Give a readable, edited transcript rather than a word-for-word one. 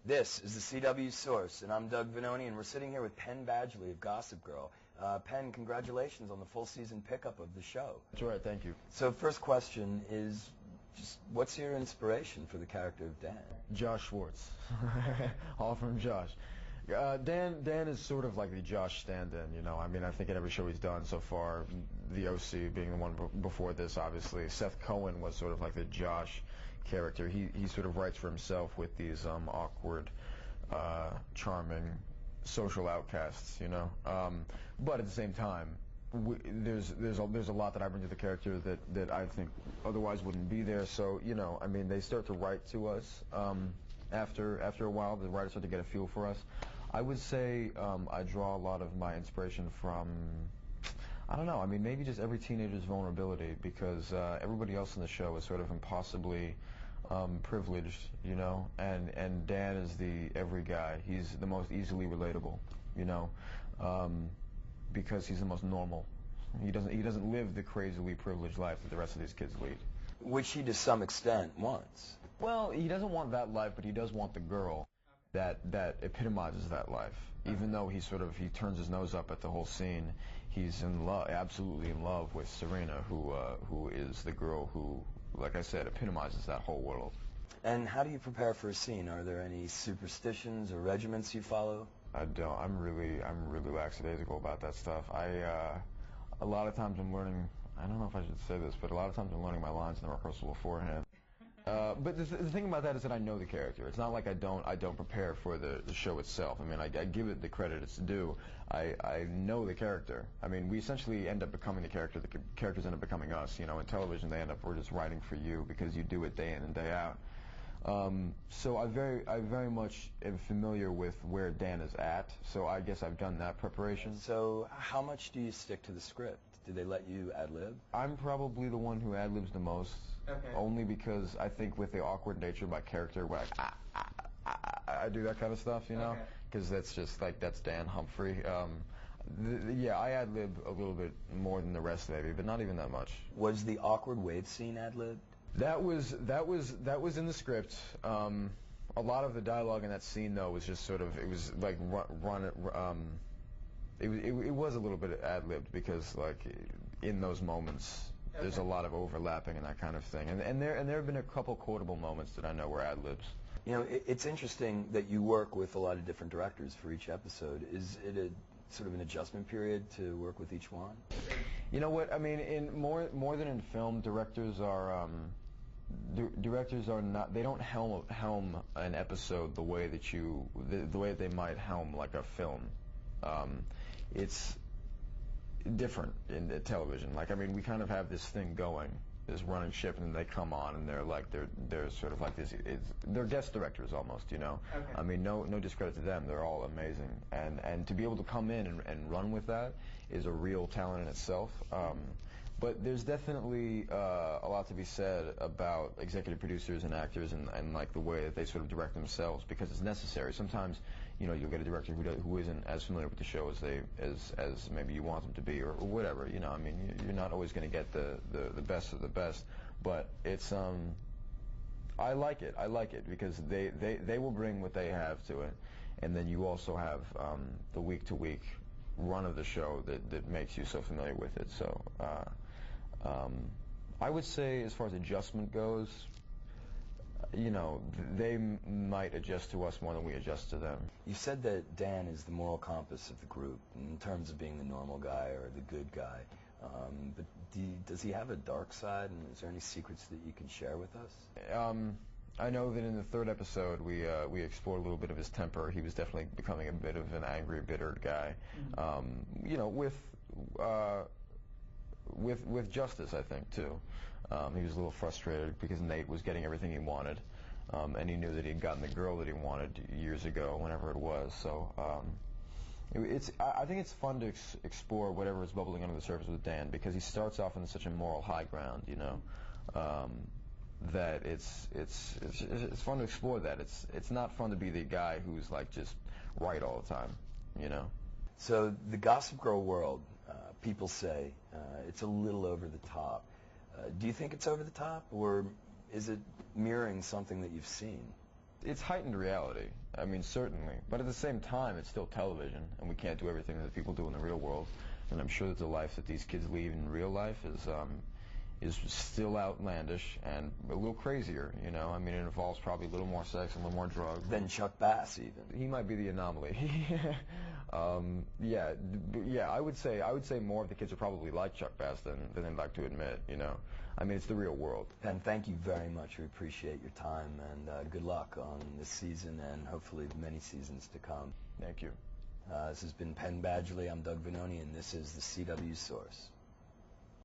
This is the CW Source, and I'm Doug Vanoni, and we're sitting here with Penn Badgley of Gossip Girl. Penn, congratulations on the full season pickup of the show. That's right, thank you. So first question is, just what's your inspiration for the character of Dan? Josh Schwartz. All from Josh. Dan is sort of like the Josh stand-in, you know. I mean, I think in every show he's done so far, the OC being the one before this, obviously, Seth Cohen was sort of like the Josh character. He sort of writes for himself with these awkward, charming social outcasts, you know. But at the same time, there's a lot that I bring to the character that I think otherwise wouldn't be there. So, you know, I mean, they start to write to us after a while. The writers start to get a feel for us. I would say I draw a lot of my inspiration from, I don't know, I mean, maybe just every teenager's vulnerability, because everybody else in the show is sort of impossibly privileged, you know, and Dan is the every guy. He's the most easily relatable, you know, because he's the most normal. He doesn't live the crazily privileged life that the rest of these kids lead. Which he, to some extent, wants. Well, he doesn't want that life, but he does want the girl that epitomizes that life. Even though he turns his nose up at the whole scene, he's in love, absolutely in love with Serena, who is the girl who, like I said, epitomizes that whole world. And how do you prepare for a scene? Are there any superstitions or regiments you follow? I don't. I'm really lackadaisical about that stuff. A lot of times I'm learning. I don't know if I should say this, but a lot of times I'm learning my lines in the rehearsal beforehand. But the thing about that is that I know the character. It's not like I don't prepare for the show itself. I mean, I give it the credit it's due. I know the character. I mean, we essentially end up becoming the character. The characters end up becoming us. You know, in television, we're just writing for you because you do it day in and day out. So I very much am familiar with where Dan is at. So I guess I've done that preparation. So how much do you stick to the script? Do they let you ad-lib? I'm probably the one who ad-libs the most. Okay. Only because I think with the awkward nature of my character, where I do that kind of stuff, you know? Because that's just like, that's Dan Humphrey. Yeah, I ad-lib a little bit more than the rest maybe, but not even that much. Was the awkward wave scene ad-libbed? That was in the script. A lot of the dialogue in that scene though was just sort of, it was like it was a little bit ad-libbed, because like in those moments there's a lot of overlapping and that kind of thing, and there have been a couple quotable moments that I know were ad-libs. You know, it's interesting that you work with a lot of different directors for each episode. Is it a sort of an adjustment period to work with each one? You know what, I mean, in more than in film, directors are not, they don't helm an episode the way that they might helm like a film. It's different in television. Like, I mean, we kind of have this thing going, this running ship, and then they come on and they're sort of like this. They're guest directors almost, you know. Okay. I mean, no discredit to them. They're all amazing, and to be able to come in and run with that is a real talent in itself. But there's definitely a lot to be said about executive producers and actors and like the way that they sort of direct themselves, because it's necessary. Sometimes, you know, you'll get a director who isn't as familiar with the show as maybe you want them to be, or whatever. You know, I mean, you're not always going to get the best of the best, but it's I like it because they will bring what they have to it, and then you also have the week to week run of the show that makes you so familiar with it. So I would say, as far as adjustment goes, you know, they might adjust to us more than we adjust to them. You said that Dan is the moral compass of the group in terms of being the normal guy or the good guy. But does he have a dark side, and is there any secrets that you can share with us? I know that in the third episode we explored a little bit of his temper. He was definitely becoming a bit of an angry, bitter guy. Mm-hmm. You know, with justice, I think, too. He was a little frustrated because Nate was getting everything he wanted, and he knew that he'd gotten the girl that he wanted years ago, whenever it was. So I think it's fun to explore whatever is bubbling under the surface with Dan, because he starts off on such a moral high ground, you know, that it's fun to explore that. It's not fun to be the guy who's like just right all the time, you know. So the Gossip Girl world, people say it's a little over the top. Do you think it's over the top, or is it mirroring something that you've seen? It's heightened reality. I mean, certainly. But at the same time, it's still television, and we can't do everything that people do in the real world. And I'm sure that the life that these kids lead in real life is still outlandish and a little crazier, you know. I mean, it involves probably a little more sex and a little more drugs. Than Chuck Bass, even. He might be the anomaly. Yeah. I would say more of the kids are probably like Chuck Bass than they'd like to admit, you know. I mean, it's the real world. Penn, thank you very much. We appreciate your time, and good luck on this season and hopefully the many seasons to come. Thank you. This has been Penn Badgley. I'm Doug Vanoni, and this is the CW Source.